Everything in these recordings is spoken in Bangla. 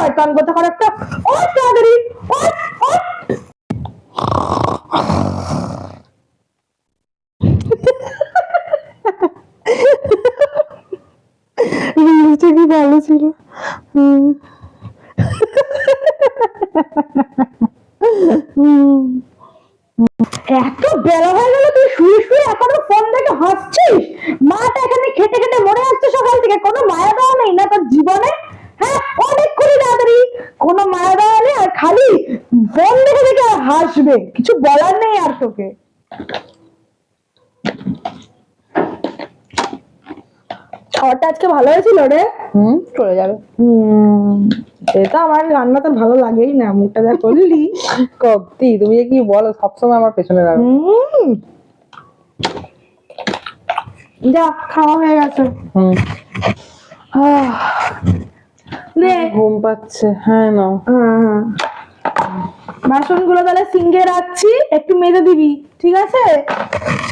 শয়তান কোথাকার একটা। ও তাড়াতাড়ি ওঠ, ওঠ। রিলসটা কি ভালো ছিল। এত বেলা হয়ে গেল, তুই শুয়ে শুয়ে এখনো ফোন দেখে হাসছিস? মাটা এখানে খেটে খেটে মরে যাচ্ছে সকাল থেকে, কোনো মায়া দেওয়া নেই না তোর জীবনে? হ্যাঁ, অনেক করে তাড়াতাড়ি, কোনো মায়া দেওয়া নেই, আর খালি ফোন দেখে দেখে হাসবে, কিছু বলার নেই আর তোকে। খাবারটা আজকে ভালো হয়েছিল রে? চলে যাবে। এটা আমার রান্না তো ভালো লাগেই না, মুখটা যা করলি। কক্তি, তুমি কি বলো, সবসময় আমার পেছনে লাগো। যা, খাওয়া হয়ে গেছে। নে, ঘুম পাচ্ছে। হ্যাঁ না, বাসনগুলো তাহলে সিঙ্গে রাখছি, একটু মেজে দিবি, ঠিক আছে?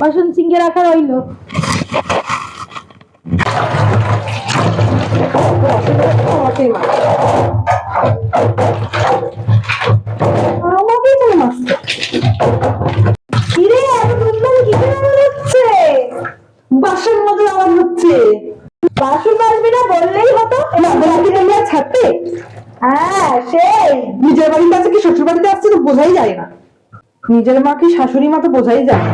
বাসন সিঙ্গে রাখা রইলো। আমাকেই বলে মারছে। কিরে, এত ধুমধাম কিসের আওয়াজ হচ্ছে? বাসন মতো আওয়াজ হচ্ছে। বাসন মাজবি না বললেই হতো। ছাড়তে। হ্যাঁ, সেই নিজের বাড়িতে আছে কি শ্বশুর বাড়িতে আসছে তো বোঝাই যায় না। নিজের মা কি শাশুড়ি মা তো বোঝাই যায় না।